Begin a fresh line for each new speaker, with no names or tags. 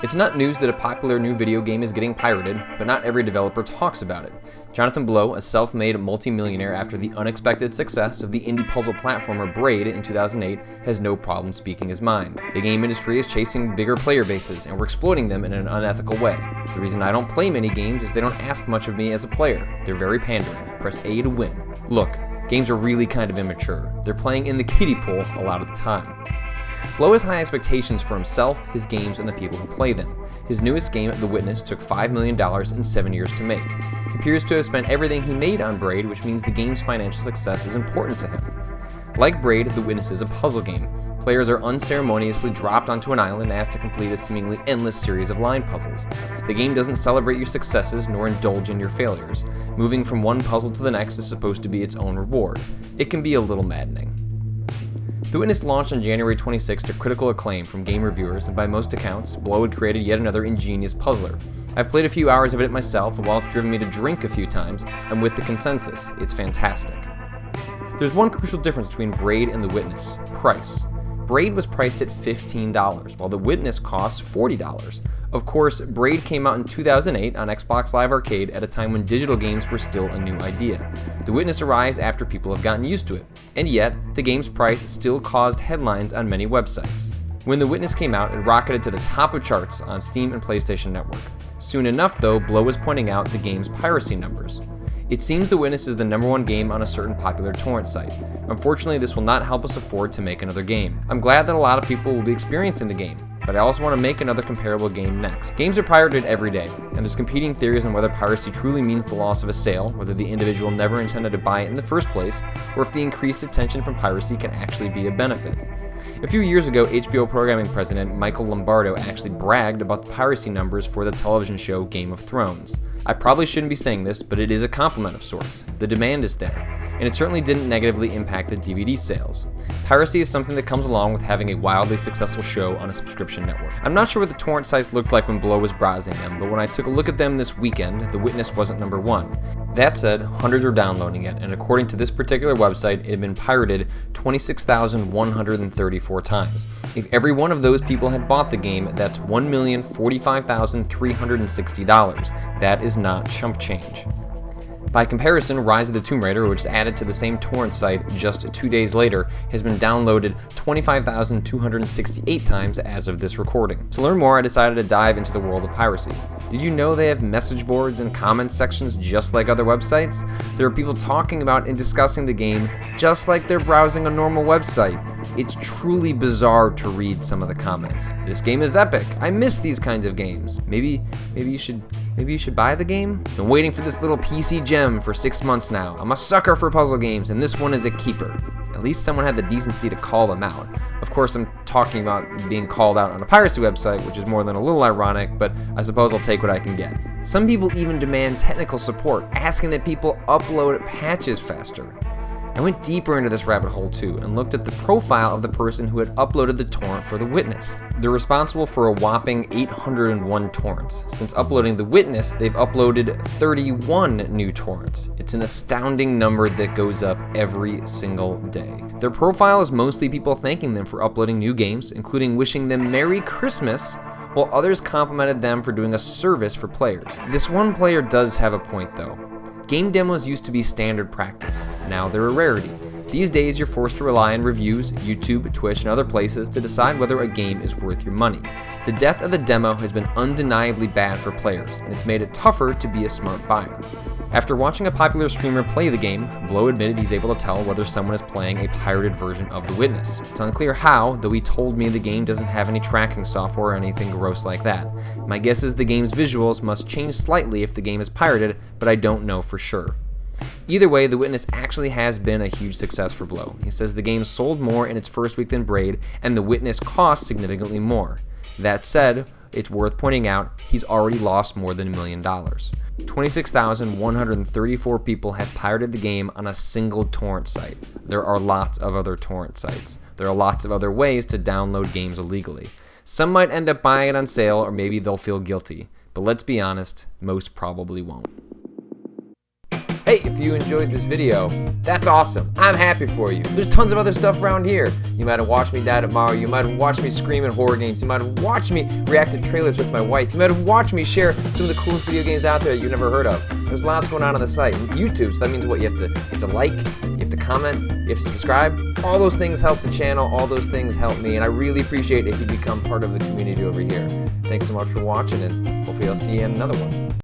It's not news that a popular new video game is getting pirated, but not every developer talks about it. Jonathan Blow, a self-made multimillionaire after the unexpected success of the indie puzzle platformer Braid in 2008, has no problem speaking his mind. The game industry is chasing bigger player bases, and we're exploiting them in an unethical way. The reason I don't play many games is they don't ask much of me as a player. They're very pandering. Press A to win. Look, games are really kind of immature. They're playing in the kiddie pool a lot of the time. Blow has high expectations for himself, his games, and the people who play them. His newest game, The Witness, took $5 million in 7 years to make. He appears to have spent everything he made on Braid, which means the game's financial success is important to him. Like Braid, The Witness is a puzzle game. Players are unceremoniously dropped onto an island and asked to complete a seemingly endless series of line puzzles. The game doesn't celebrate your successes nor indulge in your failures. Moving from one puzzle to the next is supposed to be its own reward. It can be a little maddening. The Witness launched on January 26 to critical acclaim from game reviewers, and by most accounts, Blow had created yet another ingenious puzzler. I've played a few hours of it myself, and while it's driven me to drink a few times, I'm with the consensus. It's fantastic. There's one crucial difference between Braid and The Witness: price. Braid was priced at $15, while The Witness costs $40. Of course, Braid came out in 2008 on Xbox Live Arcade at a time when digital games were still a new idea. The Witness arrives after people have gotten used to it, and yet, the game's price still caused headlines on many websites. When The Witness came out, it rocketed to the top of charts on Steam and PlayStation Network. Soon enough, though, Blow was pointing out the game's piracy numbers. It seems The Witness is the #1 game on a certain popular torrent site. Unfortunately, this will not help us afford to make another game. I'm glad that a lot of people will be experiencing the game, but I also want to make another comparable game next. Games are pirated every day, and there's competing theories on whether piracy truly means the loss of a sale, whether the individual never intended to buy it in the first place, or if the increased attention from piracy can actually be a benefit. A few years ago, HBO programming president Michael Lombardo actually bragged about the piracy numbers for the television show Game of Thrones. I probably shouldn't be saying this, but it is a compliment of sorts. The demand is there, and it certainly didn't negatively impact the DVD sales. Piracy is something that comes along with having a wildly successful show on a subscription network. I'm not sure what the torrent sites looked like when Blow was browsing them, but when I took a look at them this weekend, The Witness wasn't #1. That said, hundreds were downloading it, and according to this particular website, it had been pirated 26,134 times. If every one of those people had bought the game, that's $1,045,360. That is not chump change. By comparison, Rise of the Tomb Raider, which is added to the same torrent site just 2 days later, has been downloaded 25,268 times as of this recording. To learn more, I decided to dive into the world of piracy. Did you know they have message boards and comment sections just like other websites? There are people talking about and discussing the game just like they're browsing a normal website. It's truly bizarre to read some of the comments. This game is epic. I miss these kinds of games. Maybe you should buy the game? Been waiting for this little PC gem for 6 months now. I'm a sucker for puzzle games, and this one is a keeper. At least someone had the decency to call them out. Of course, I'm talking about being called out on a piracy website, which is more than a little ironic, but I suppose I'll take what I can get. Some people even demand technical support, asking that people upload patches faster. I went deeper into this rabbit hole too, and looked at the profile of the person who had uploaded the torrent for The Witness. They're responsible for a whopping 801 torrents. Since uploading The Witness, they've uploaded 31 new torrents. It's an astounding number that goes up every single day. Their profile is mostly people thanking them for uploading new games, including wishing them Merry Christmas, while others complimented them for doing a service for players. This one player does have a point though. Game demos used to be standard practice. Now they're a rarity. These days, you're forced to rely on reviews, YouTube, Twitch, and other places to decide whether a game is worth your money. The death of the demo has been undeniably bad for players, and it's made it tougher to be a smart buyer. After watching a popular streamer play the game, Blow admitted he's able to tell whether someone is playing a pirated version of The Witness. It's unclear how, though he told me the game doesn't have any tracking software or anything gross like that. My guess is the game's visuals must change slightly if the game is pirated, but I don't know for sure. Either way, The Witness actually has been a huge success for Blow. He says the game sold more in its first week than Braid, and The Witness cost significantly more. That said, it's worth pointing out he's already lost more than $1 million. 26,134 people have pirated the game on a single torrent site. There are lots of other torrent sites. There are lots of other ways to download games illegally. Some might end up buying it on sale, or maybe they'll feel guilty. But let's be honest, most probably won't. Hey Hey, if you enjoyed this video, that's awesome. I'm happy for you. There's tons of other stuff around here. You might have watched me dad at Mario. You might have watched me scream at horror games. You might have watched me react to trailers with my wife. You might have watched me share some of the coolest video games out there you've never heard of. There's lots going on the site. YouTube, so that means what? You have to like, you have to comment, you have to subscribe. All those things help the channel. All those things help me, and I really appreciate it if you become part of the community over here. Thanks so much for watching, and hopefully I'll see you in another one.